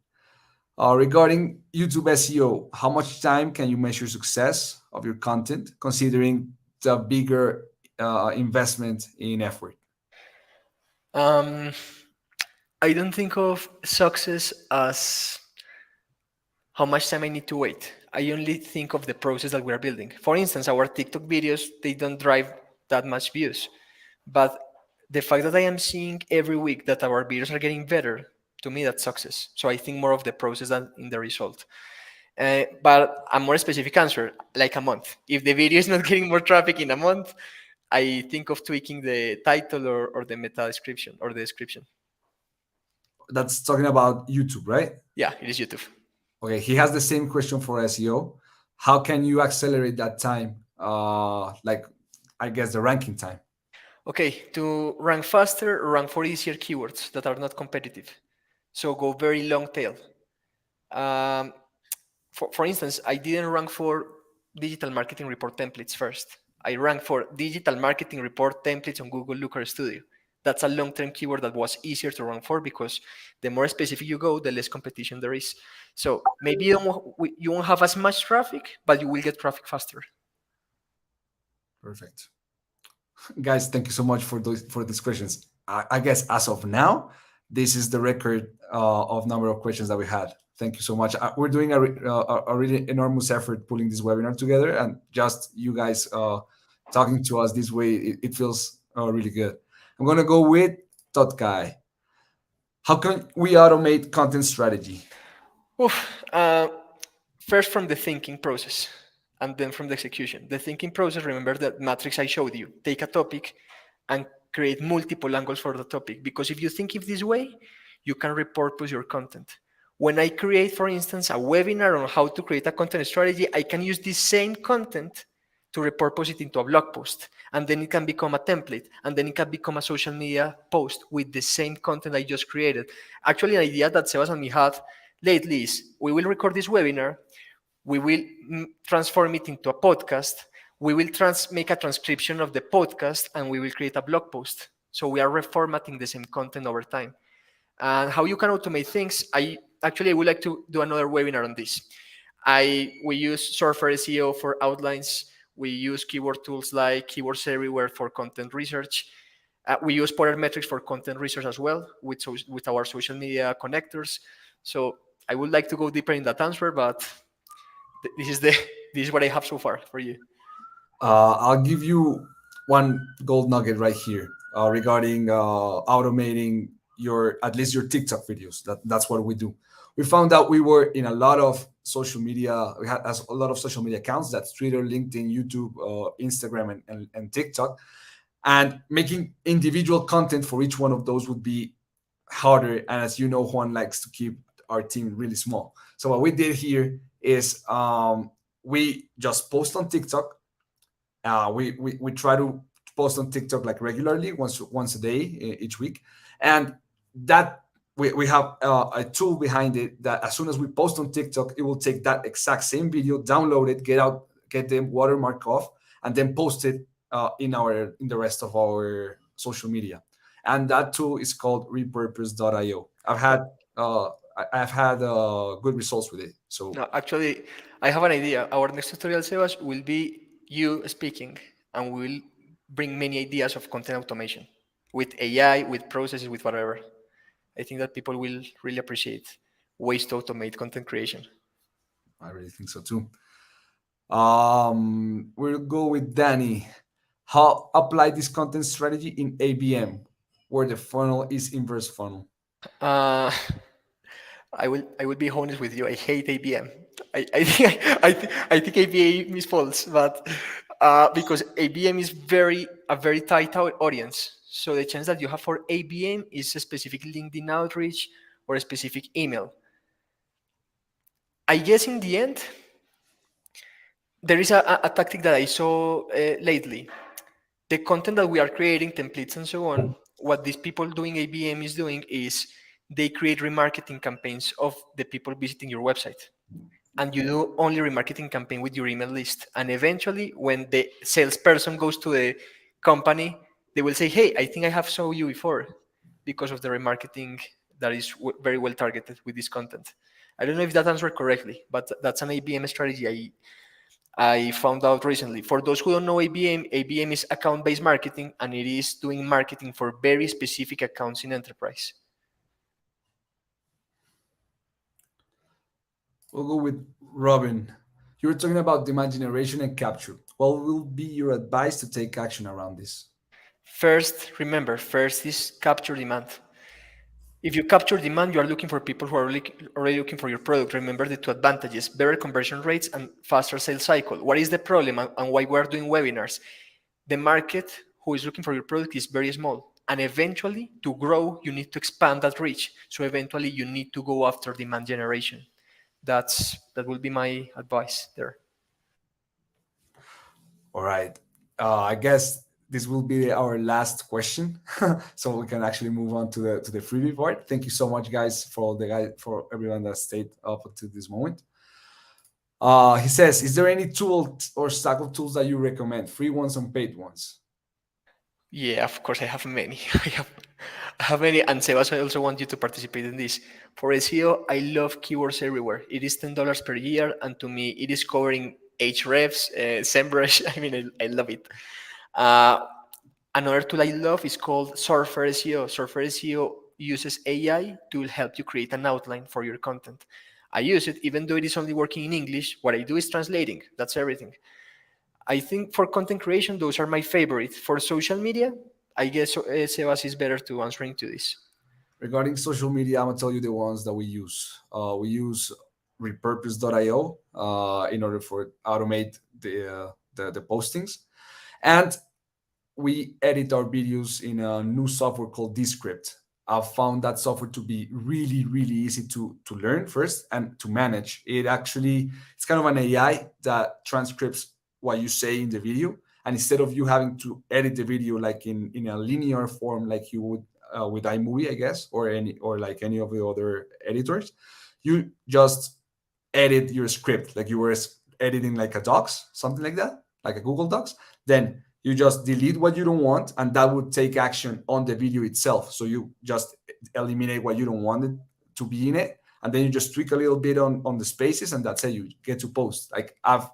Regarding YouTube SEO, how much time can you measure success of your content considering the bigger investment in effort?
Um, I don't think of success as how much time I need to wait. I only think of the process that we are building. For instance, our TikTok videos, they don't drive that much views. But the fact that I am seeing every week that our videos are getting better, to me, that's success. So I think more of the process than in the result. But a more specific answer, like a month. If the video is not getting more traffic in a month, I think of tweaking the title or the meta description or the description.
That's talking about YouTube, right?
Yeah, it is YouTube.
Okay, he has the same question for SEO. How can you accelerate that time? Like, I guess the ranking time.
Okay, to rank faster, rank for easier keywords that are not competitive. So go very long tail. Um, for instance, I didn't rank for digital marketing report templates first. I ranked for digital marketing report templates on Google Looker Studio. That's a long-term keyword that was easier to rank for because the more specific you go, the less competition there is. So maybe you won't have as much traffic, but you will get traffic faster.
Perfect. Guys, thank you so much for these questions. I guess as of now, this is the record of number of questions that we had. Thank you so much. We're doing a really enormous effort pulling this webinar together, and just you guys talking to us this way, it feels really good. I'm gonna go with Todd Guy. How can we automate content strategy?
Oof, first from the thinking process and then from the execution. The thinking process, remember that matrix I showed you. Take a topic, and create multiple angles for the topic. Because if you think of this way, you can repurpose your content. When I create, for instance, a webinar on how to create a content strategy, I can use this same content to repurpose it into a blog post. And then it can become a template. And then it can become a social media post with the same content I just created. Actually, an idea that Sebas and me had lately is we will record this webinar, we will transform it into a podcast, we will make a transcription of the podcast, and we will create a blog post. So we are reformatting the same content over time. And how you can automate things, I would like to do another webinar on this. We use Surfer SEO for outlines. We use keyword tools like Keywords Everywhere for content research. We use Potter Metrics for content research as well with our social media connectors. So I would like to go deeper in that answer, but this is the this is what I have so far for you.
I'll give you one gold nugget right here regarding automating your at least your TikTok videos. That's what we do. We found out we were in a lot of social media. We had a lot of social media accounts. That's Twitter, LinkedIn, YouTube, Instagram, and TikTok. And making individual content for each one of those would be harder. And as you know, Juan likes to keep our team really small. So what we did here is we just post on TikTok. We try to post on TikTok like regularly, once a day, each week, and that we have a tool behind it that as soon as we post on TikTok, it will take that exact same video, download it, get the watermark off, and then post it in the rest of our social media. And that tool is called repurpose.io. I've had good results with it. So
No, actually, I have an idea. Our next tutorial, Sebas, will be you speaking, and we will bring many ideas of content automation with AI, with processes, with whatever. I think that people will really appreciate ways to automate content creation.
I really think so too. We'll go with Danny. How apply this content strategy in ABM, where the funnel is inverse funnel.
Uh, I will be honest with you. I hate ABM. I think I think ABM is false, but because ABM is a very tight audience. So the chance that you have for ABM is a specific LinkedIn outreach or a specific email. I guess in the end, there is a tactic that I saw lately. The content that we are creating, templates and so on, what these people doing ABM is doing is they create remarketing campaigns of the people visiting your website. And you do only remarketing campaign with your email list. And eventually, when the salesperson goes to the company, they will say, "Hey, I think I have saw you before," because of the remarketing that is very well targeted with this content. I don't know if that answered correctly, but that's an ABM strategy I found out recently. For those who don't know ABM is account-based marketing, and it is doing marketing for very specific accounts in enterprise.
We'll go with Robin. You were talking about demand generation and capture. What will be your advice to take action around this?
First, remember, first is capture demand. If you capture demand, you are looking for people who are already looking for your product. Remember the two advantages: better conversion rates and faster sales cycle. What is the problem and why we are doing webinars? The market who is looking for your product is very small. And eventually, to grow, you need to expand that reach. So eventually, you need to go after demand generation. That will be my advice there.
All right. I guess this will be our last question, so we can actually move on to the freebie part. Thank you so much, guys, for everyone that stayed up until this moment. He says, "Is there any tool or stack of tools that you recommend, free ones and paid ones?"
Yeah, of course, I have many. I have many, and Sebas, I also want you to participate in this. For SEO, I love Keywords Everywhere. It is $10 per year, and to me, it is covering Ahrefs, SEMrush. I mean, I love it. Uh, Another tool I love is called Surfer SEO. Surfer SEO uses AI to help you create an outline for your content. I use it, even though it is only working in English. What I do is translating. That's everything. I think for content creation, those are my favorite. For social media, I guess Sebas is better to answering to this.
Regarding social media, I'm gonna tell you the ones that we use. We use repurpose.io in order for automate the postings, and we edit our videos in a new software called Descript. I've found that software to be really, really easy to learn first and to manage. It's kind of an AI that transcripts what you say in the video. And instead of you having to edit the video like in a linear form, like you would with iMovie, I guess, or like any of the other editors, you just edit your script like you were editing like a docs, something like that, like a Google Docs. Then you just delete what you don't want, and that would take action on the video itself. So you just eliminate what you don't want it to be in it, and then you just tweak a little bit on the spaces, and that's it. You get to post. Like I've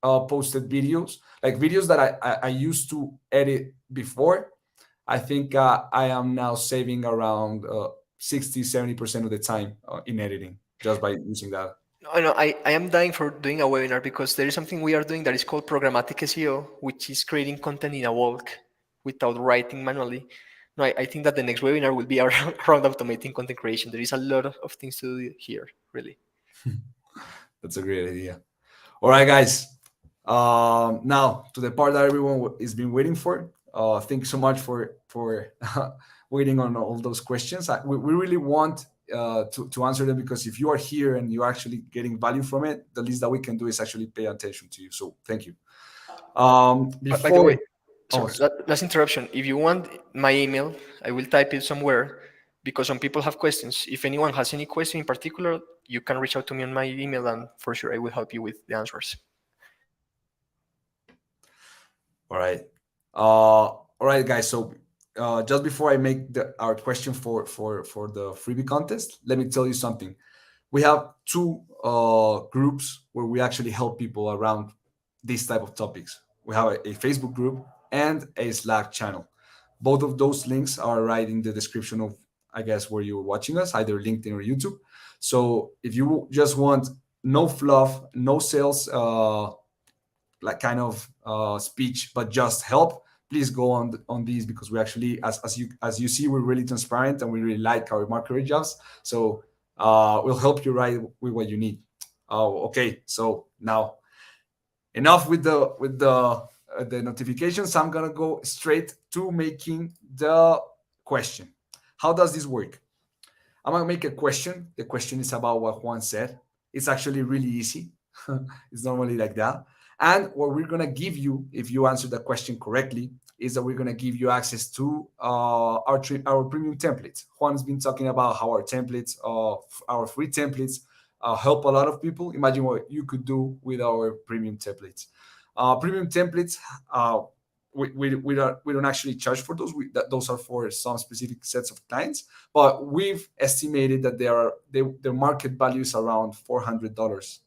posted videos, like videos that I used to edit before. I think I am now saving around 60-70% of the time in editing just by using that.
I know I am dying for doing a webinar because there is something we are doing that is called programmatic SEO, which is creating content in a bulk without writing manually. No, I think that the next webinar will be around automating content creation. There is a lot of things to do here, really.
That's a great idea. All right, guys. Now to the part that everyone is been waiting for. Thank you so much for waiting on all those questions. We really want to answer them, because if you are here and you're actually getting value from it, the least that we can do is actually pay attention to you. So thank you.
By the
Before,
way,
oh,
sorry, last interruption. If you want my email, I will type it somewhere because some people have questions. If anyone has any question in particular, you can reach out to me on my email, and for sure I will help you with the answers.
all right. All right, guys. So just before I make our question for the freebie contest, let me tell you something. We have two groups where we actually help people around these type of topics. We have a Facebook group and a Slack channel. Both of those links are right in the description of, I guess, where you're watching us, either LinkedIn or YouTube. So if you just want no fluff, no sales, like kind of speech, but just help, please go on these, because we actually, as you see, we're really transparent and we really like our market jobs. So we'll help you right with what you need. Oh, okay. So now enough with the notifications. I'm gonna go straight to making the question. How does this work? I'm gonna make a question. The question is about what Juan said. It's actually really easy. It's normally like that. And what we're gonna give you, if you answer the question correctly, is that we're gonna give you access to our premium templates. Juan's been talking about how our templates, our free templates, help a lot of people. Imagine what you could do with our premium templates. Premium templates, we don't actually charge for those. Those are for some specific sets of clients, but we've estimated that their market value is around $400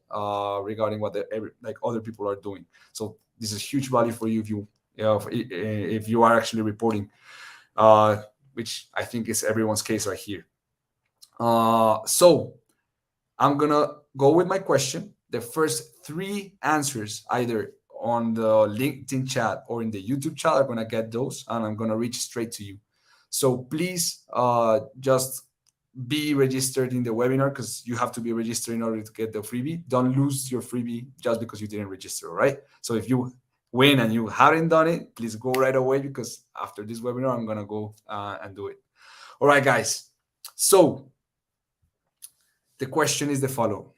regarding what like other people are doing. So this is huge value for you if you are actually reporting, which I think is everyone's case right here. So I'm gonna go with my question. The first three answers, either on the LinkedIn chat or in the YouTube chat, are gonna get those, and I'm gonna reach straight to you. So please, just be registered in the webinar, because you have to be registered in order to get the freebie. Don't lose your freebie just because you didn't register. All right. So if you win and you haven't done it, please go right away, because after this webinar, I'm gonna go and do it. All right, guys. So the question is the following.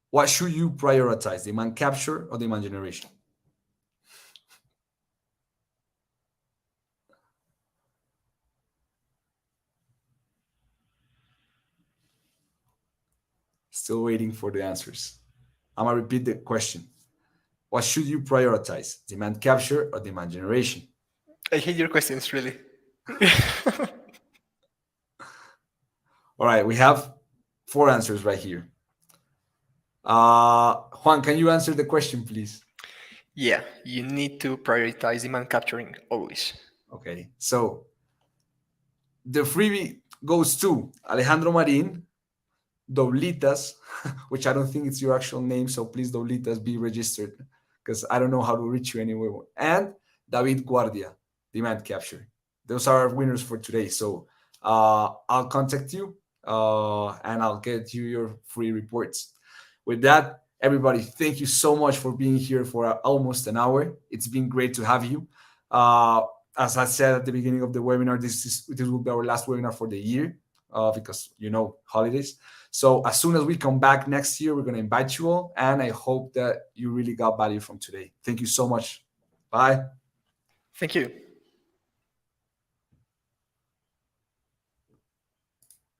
What should you prioritize, demand capture or demand generation? Still waiting for the answers. I'm gonna repeat the question. What should you prioritize, demand capture or demand generation?
I hate your questions, really.
All right, we have four answers right here. Juan, can you answer the question, please?
Yeah, you need to prioritize demand capturing always.
Okay, so the freebie goes to Alejandro Marin, Doblitas, which I don't think it's your actual name, so please, Doblitas, be registered, because I don't know how to reach you anyway. And David Guardia, demand capture. Those are our winners for today. So I'll contact you and I'll get you your free reports. With that, Everybody, thank you so much for being here for almost an hour. It's been great to have you. Uh, as I said at the beginning of the webinar, this will be our last webinar for the year because holidays. So as soon as we come back next year, we're going to invite you all, and I hope that you really got value from today. Thank you so much. Bye.
Thank you.